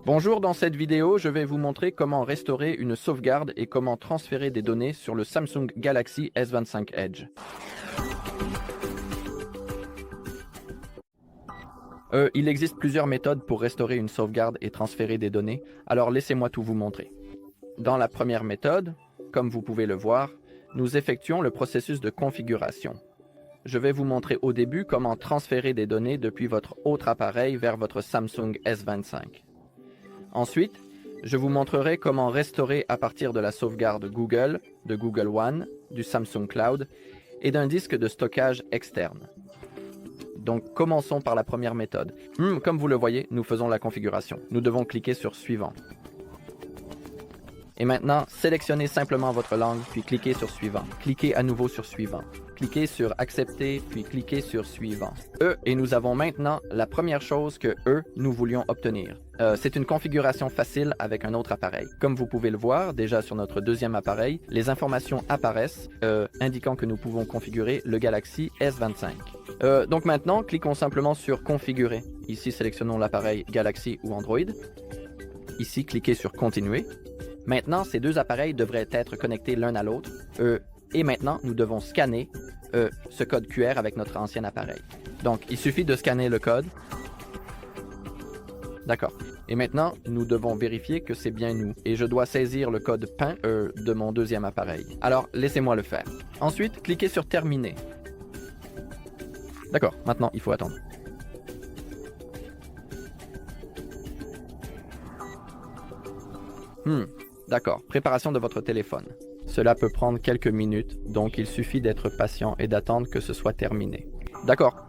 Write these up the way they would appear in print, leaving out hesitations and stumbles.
Bonjour, dans cette vidéo, je vais vous montrer comment restaurer une sauvegarde et comment transférer des données sur le Samsung Galaxy S25 Edge. Il existe plusieurs méthodes pour restaurer une sauvegarde et transférer des données, alors laissez-moi tout vous montrer. Dans la première méthode, comme vous pouvez le voir, nous effectuons le processus de configuration. Je vais vous montrer au début comment transférer des données depuis votre autre appareil vers votre Samsung S25. Ensuite, je vous montrerai comment restaurer à partir de la sauvegarde Google, de Google One, du Samsung Cloud et d'un disque de stockage externe. Donc, commençons par la première méthode. Comme vous le voyez, nous faisons la configuration. Nous devons cliquer sur Suivant. Et maintenant, sélectionnez simplement votre langue, puis cliquez sur Suivant. Cliquez à nouveau sur Suivant. Cliquez sur Accepter, puis cliquez sur Suivant. Et nous avons maintenant la première chose que nous voulions obtenir. C'est une configuration facile avec un autre appareil. Comme vous pouvez le voir, déjà sur notre deuxième appareil, les informations apparaissent indiquant que nous pouvons configurer le Galaxy S25. Donc maintenant, cliquons simplement sur Configurer. Ici, sélectionnons l'appareil Galaxy ou Android. Ici, cliquez sur Continuer. Maintenant, ces deux appareils devraient être connectés l'un à l'autre. Et maintenant, nous devons scanner ce code QR avec notre ancien appareil. Donc, il suffit de scanner le code. D'accord. Et maintenant, nous devons vérifier que c'est bien nous. Et je dois saisir le code PIN de mon deuxième appareil. Alors, laissez-moi le faire. Ensuite, cliquez sur Terminer. D'accord, maintenant, il faut attendre. D'accord, préparation de votre téléphone. Cela peut prendre quelques minutes, donc il suffit d'être patient et d'attendre que ce soit terminé. D'accord.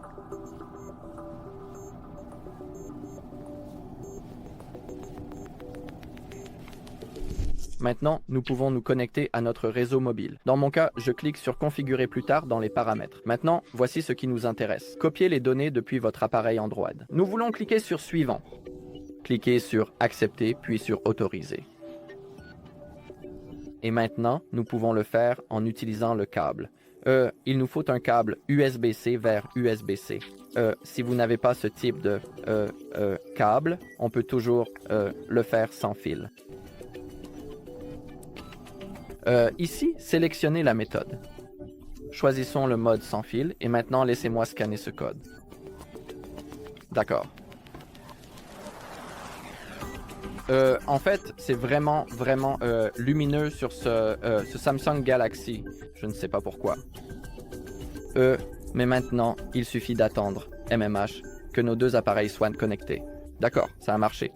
Maintenant, nous pouvons nous connecter à notre réseau mobile. Dans mon cas, je clique sur Configurer plus tard dans les paramètres. Maintenant, voici ce qui nous intéresse. Copier les données depuis votre appareil Android. Nous voulons cliquer sur Suivant. Cliquez sur Accepter, puis sur Autoriser. Et maintenant, nous pouvons le faire en utilisant le câble. Il nous faut un câble USB-C vers USB-C. Si vous n'avez pas ce type de câble, on peut toujours le faire sans fil. Ici, sélectionnez la méthode. Choisissons le mode sans fil et maintenant laissez-moi scanner ce code. D'accord. En fait, c'est vraiment lumineux sur ce Samsung Galaxy. Je ne sais pas pourquoi. Mais maintenant, il suffit d'attendre, MMH, que nos deux appareils soient connectés. D'accord, ça a marché.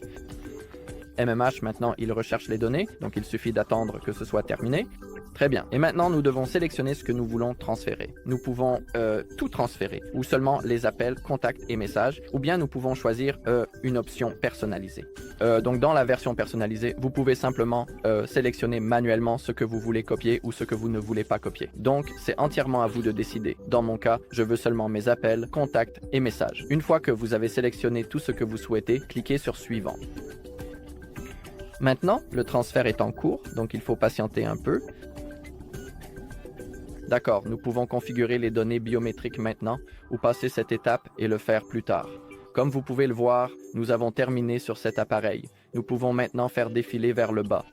MMH, maintenant, il recherche les données, donc il suffit d'attendre que ce soit terminé. Très bien. Et maintenant, nous devons sélectionner ce que nous voulons transférer. Nous pouvons tout transférer, ou seulement les appels, contacts et messages, ou bien nous pouvons choisir une option personnalisée. Donc dans la version personnalisée, vous pouvez simplement sélectionner manuellement ce que vous voulez copier ou ce que vous ne voulez pas copier. Donc c'est entièrement à vous de décider. Dans mon cas, je veux seulement mes appels, contacts et messages. Une fois que vous avez sélectionné tout ce que vous souhaitez, cliquez sur Suivant. Maintenant, le transfert est en cours, donc il faut patienter un peu. D'accord, nous pouvons configurer les données biométriques maintenant ou passer cette étape et le faire plus tard. Comme vous pouvez le voir, nous avons terminé sur cet appareil. Nous pouvons maintenant faire défiler vers le bas.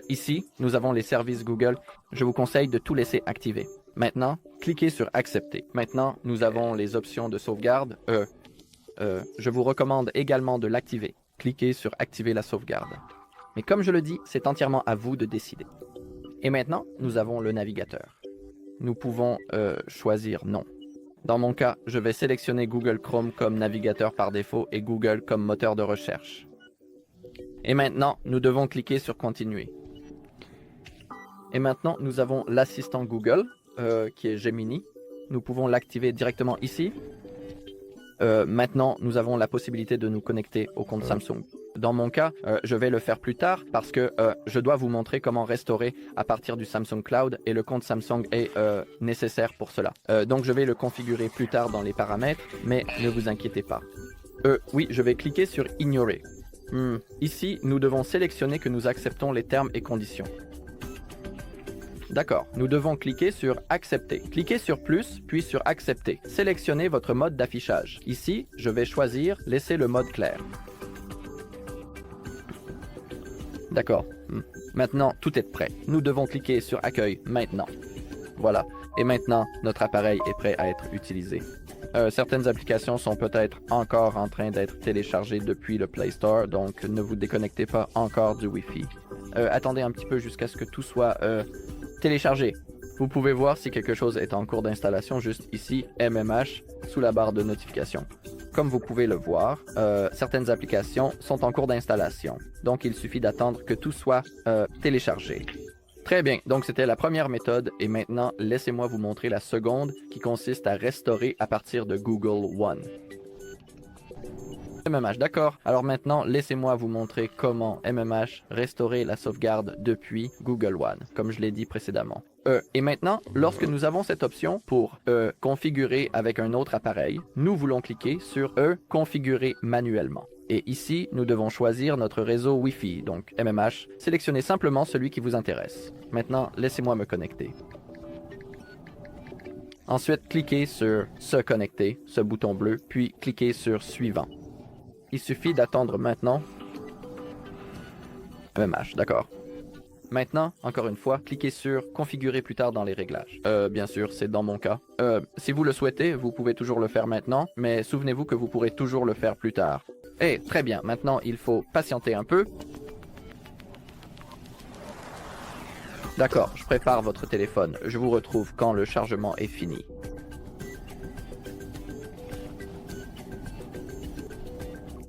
Ici, nous avons les services Google. Je vous conseille de tout laisser activer. Maintenant, cliquez sur Accepter. Maintenant, nous avons les options de sauvegarde. Je vous recommande également de l'activer. Cliquez sur Activer la sauvegarde. Mais comme je le dis, c'est entièrement à vous de décider. Et maintenant, nous avons le navigateur. Nous pouvons choisir non. Dans mon cas, je vais sélectionner Google Chrome comme navigateur par défaut et Google comme moteur de recherche. Et maintenant, nous devons cliquer sur Continuer. Et maintenant, nous avons l'assistant Google, qui est Gemini. Nous pouvons l'activer directement ici. Maintenant, nous avons la possibilité de nous connecter au compte Samsung. Dans mon cas, je vais le faire plus tard parce que je dois vous montrer comment restaurer à partir du Samsung Cloud et le compte Samsung est nécessaire pour cela. Donc je vais le configurer plus tard dans les paramètres, mais ne vous inquiétez pas. Oui, je vais cliquer sur Ignorer. Ici, nous devons sélectionner que nous acceptons les termes et conditions. D'accord, nous devons cliquer sur Accepter. Cliquez sur Plus, puis sur Accepter. Sélectionnez votre mode d'affichage. Ici, je vais choisir Laisser le mode clair. D'accord. Maintenant, tout est prêt. Nous devons cliquer sur Accueil maintenant. Voilà. Et maintenant, notre appareil est prêt à être utilisé. Certaines applications sont peut-être encore en train d'être téléchargées depuis le Play Store, donc ne vous déconnectez pas encore du Wi-Fi. Attendez un petit peu jusqu'à ce que tout soit téléchargé. Vous pouvez voir si quelque chose est en cours d'installation juste ici, MMH, sous la barre de notification. Comme vous pouvez le voir, certaines applications sont en cours d'installation. Donc il suffit d'attendre que tout soit téléchargé. Très bien, donc c'était la première méthode et maintenant laissez-moi vous montrer la seconde qui consiste à restaurer à partir de Google One. MMH, d'accord. Alors maintenant, laissez-moi vous montrer comment MMH restaurer la sauvegarde depuis Google One, comme je l'ai dit précédemment. Et maintenant, lorsque nous avons cette option pour configurer avec un autre appareil, nous voulons cliquer sur configurer manuellement. Et ici, nous devons choisir notre réseau Wi-Fi, donc MMH. Sélectionnez simplement celui qui vous intéresse. Maintenant, laissez-moi me connecter. Ensuite, cliquez sur Se connecter, ce bouton bleu, puis cliquez sur Suivant. Il suffit d'attendre maintenant. MMH, d'accord. Maintenant, encore une fois, cliquez sur Configurer plus tard dans les réglages. Bien sûr, c'est dans mon cas. Si vous le souhaitez, vous pouvez toujours le faire maintenant, mais souvenez-vous que vous pourrez toujours le faire plus tard. Très bien, maintenant il faut patienter un peu. D'accord, je prépare votre téléphone. Je vous retrouve quand le chargement est fini.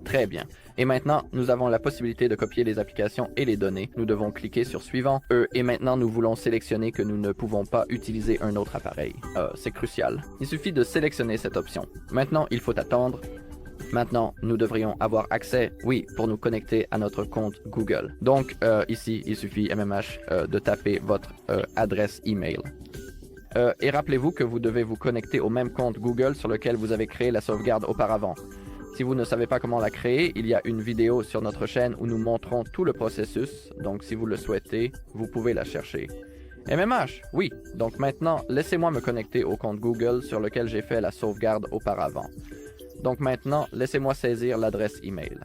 Très bien. Et maintenant, nous avons la possibilité de copier les applications et les données. Nous devons cliquer sur Suivant. Et maintenant, nous voulons sélectionner que nous ne pouvons pas utiliser un autre appareil. C'est crucial. Il suffit de sélectionner cette option. Maintenant, il faut attendre. Maintenant, nous devrions avoir accès, oui, pour nous connecter à notre compte Google. Donc, ici, il suffit, MMH, de taper votre adresse email. Et rappelez-vous que vous devez vous connecter au même compte Google sur lequel vous avez créé la sauvegarde auparavant. Si vous ne savez pas comment la créer, il y a une vidéo sur notre chaîne où nous montrons tout le processus. Donc, si vous le souhaitez, vous pouvez la chercher. MMH, oui. Donc maintenant, laissez-moi me connecter au compte Google sur lequel j'ai fait la sauvegarde auparavant. Donc maintenant, laissez-moi saisir l'adresse email.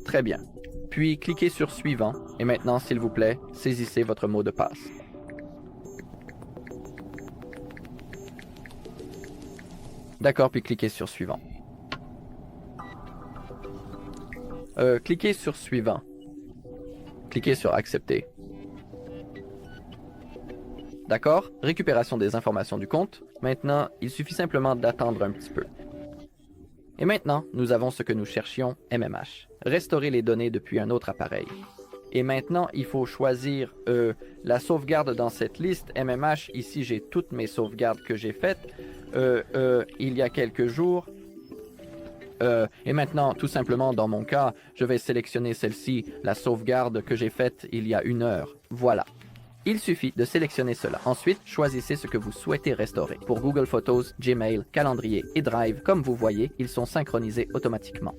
Très bien. Puis cliquez sur Suivant et maintenant, s'il vous plaît, saisissez votre mot de passe. D'accord, puis cliquez sur Suivant. Cliquez sur Suivant. Cliquez sur Accepter. D'accord? Récupération des informations du compte. Maintenant, il suffit simplement d'attendre un petit peu. Et maintenant, nous avons ce que nous cherchions, MMH. Restaurer les données depuis un autre appareil. Et maintenant, il faut choisir la sauvegarde dans cette liste. MMH, ici j'ai toutes mes sauvegardes que j'ai faites il y a quelques jours. Et maintenant, tout simplement, dans mon cas, je vais sélectionner celle-ci, la sauvegarde que j'ai faite il y a 1 heure. Voilà. Il suffit de sélectionner cela. Ensuite, choisissez ce que vous souhaitez restaurer. Pour Google Photos, Gmail, Calendrier et Drive, comme vous voyez, ils sont synchronisés automatiquement.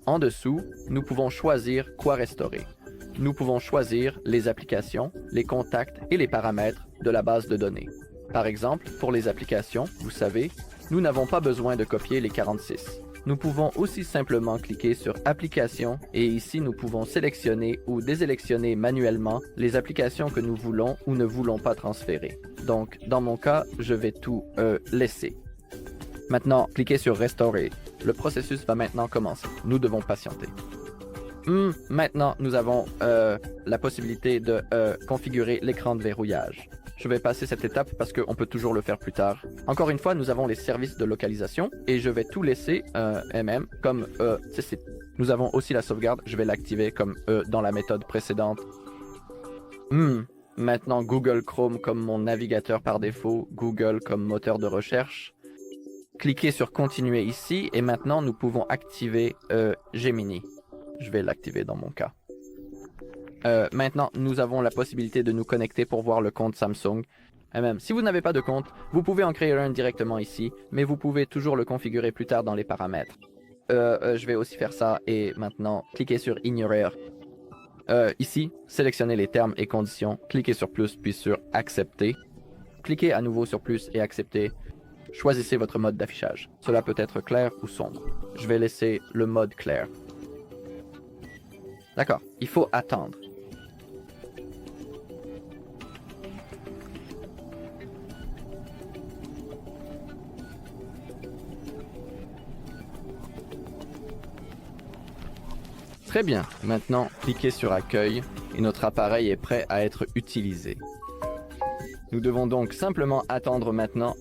En dessous, nous pouvons choisir quoi restaurer. Nous pouvons choisir les applications, les contacts et les paramètres de la base de données. Par exemple, pour les applications, vous savez, nous n'avons pas besoin de copier les 46. Nous pouvons aussi simplement cliquer sur Applications et ici nous pouvons sélectionner ou désélectionner manuellement les applications que nous voulons ou ne voulons pas transférer. Donc, dans mon cas, je vais tout laisser. Maintenant, cliquez sur Restaurer. Le processus va maintenant commencer. Nous devons patienter. Maintenant, nous avons la possibilité de configurer l'écran de verrouillage. Je vais passer cette étape parce qu'on peut toujours le faire plus tard. Encore une fois, nous avons les services de localisation et je vais tout laisser comme CC. Nous avons aussi la sauvegarde, je vais l'activer comme dans la méthode précédente. Maintenant, Google Chrome comme mon navigateur par défaut, Google comme moteur de recherche. Cliquez sur Continuer ici et maintenant nous pouvons activer Gemini. Je vais l'activer dans mon cas. Maintenant, nous avons la possibilité de nous connecter pour voir le compte Samsung. Et même si vous n'avez pas de compte, vous pouvez en créer un directement ici, mais vous pouvez toujours le configurer plus tard dans les paramètres. Je vais aussi faire ça et maintenant, cliquez sur Ignorer. Ici, sélectionnez les termes et conditions, cliquez sur plus puis sur Accepter. Cliquez à nouveau sur plus et Accepter. Choisissez votre mode d'affichage. Cela peut être clair ou sombre. Je vais laisser le mode clair. D'accord, il faut attendre. Très bien, maintenant cliquez sur Accueil et notre appareil est prêt à être utilisé. Nous devons donc simplement attendre maintenant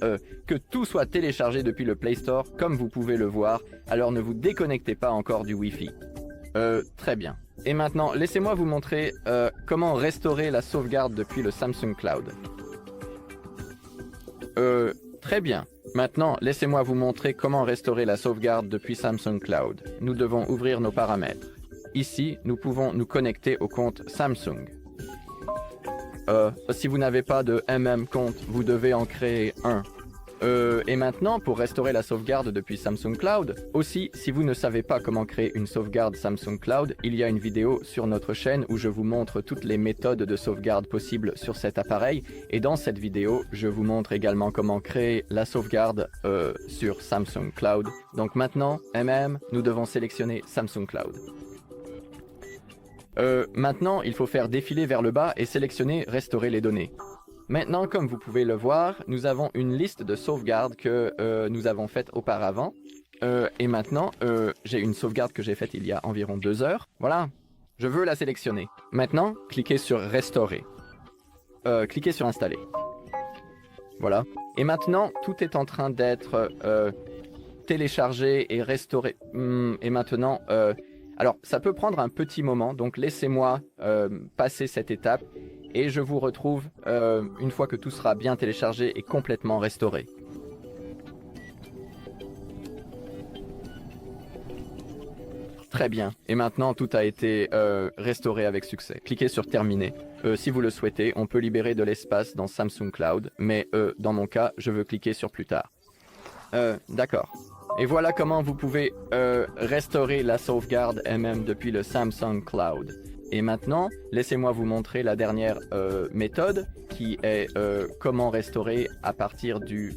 que tout soit téléchargé depuis le Play Store, comme vous pouvez le voir, alors ne vous déconnectez pas encore du Wi-Fi. Très bien. Et maintenant, laissez-moi vous montrer comment restaurer la sauvegarde depuis le Samsung Cloud. Très bien. Maintenant, laissez-moi vous montrer comment restaurer la sauvegarde depuis Samsung Cloud. Nous devons ouvrir nos paramètres. Ici, nous pouvons nous connecter au compte Samsung. Si vous n'avez pas de compte, vous devez en créer un. Et maintenant, pour restaurer la sauvegarde depuis Samsung Cloud, aussi, si vous ne savez pas comment créer une sauvegarde Samsung Cloud, il y a une vidéo sur notre chaîne où je vous montre toutes les méthodes de sauvegarde possibles sur cet appareil. Et dans cette vidéo, je vous montre également comment créer la sauvegarde sur Samsung Cloud. Donc maintenant, nous devons sélectionner Samsung Cloud. Maintenant, il faut faire défiler vers le bas et sélectionner « Restaurer les données ». Maintenant, comme vous pouvez le voir, nous avons une liste de sauvegardes que nous avons faites auparavant. Et maintenant, j'ai une sauvegarde que j'ai faite il y a environ 2 heures. Voilà, je veux la sélectionner. Maintenant, cliquez sur « Restaurer ». Cliquez sur « Installer ». Voilà. Et maintenant, tout est en train d'être téléchargé et restauré. Et maintenant... alors, ça peut prendre un petit moment, donc laissez-moi passer cette étape et je vous retrouve une fois que tout sera bien téléchargé et complètement restauré. Très bien, et maintenant tout a été restauré avec succès. Cliquez sur Terminer. Si vous le souhaitez, on peut libérer de l'espace dans Samsung Cloud, mais dans mon cas, je veux cliquer sur Plus tard. D'accord. Et voilà comment vous pouvez restaurer la sauvegarde depuis le Samsung Cloud. Et maintenant, laissez-moi vous montrer la dernière méthode qui est comment restaurer à partir du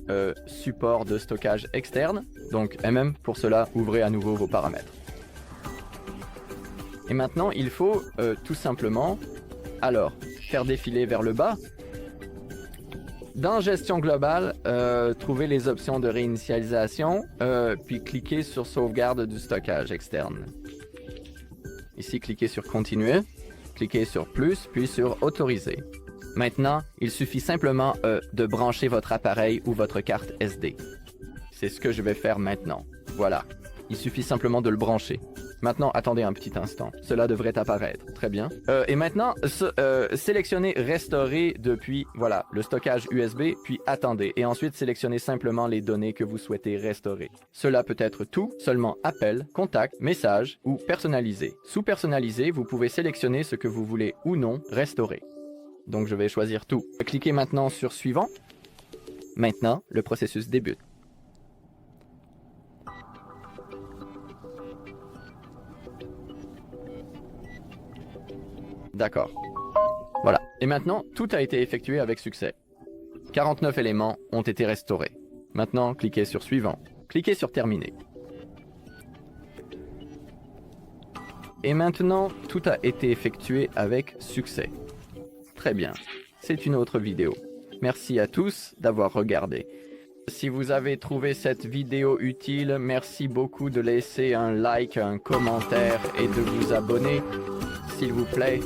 support de stockage externe. Donc pour cela, ouvrez à nouveau vos paramètres. Et maintenant, il faut tout simplement faire défiler vers le bas. Dans Gestion globale, trouvez les options de réinitialisation, puis cliquez sur Sauvegarde du stockage externe. Ici, cliquez sur Continuer, cliquez sur Plus, puis sur Autoriser. Maintenant, il suffit simplement de brancher votre appareil ou votre carte SD. C'est ce que je vais faire maintenant. Voilà, il suffit simplement de le brancher. Maintenant, attendez un petit instant. Cela devrait apparaître. Très bien. Et maintenant, sélectionnez Restaurer depuis, voilà, le stockage USB, puis attendez. Et ensuite, sélectionnez simplement les données que vous souhaitez restaurer. Cela peut être tout, seulement appel, contact, message ou personnalisé. Sous personnalisé, vous pouvez sélectionner ce que vous voulez ou non restaurer. Donc, je vais choisir tout. Cliquez maintenant sur Suivant. Maintenant, le processus débute. D'accord. Voilà. Et maintenant, tout a été effectué avec succès. 49 éléments ont été restaurés. Maintenant, cliquez sur Suivant. Cliquez sur Terminer. Et maintenant, tout a été effectué avec succès. Très bien. C'est une autre vidéo. Merci à tous d'avoir regardé. Si vous avez trouvé cette vidéo utile, merci beaucoup de laisser un like, un commentaire et de vous abonner, s'il vous plaît.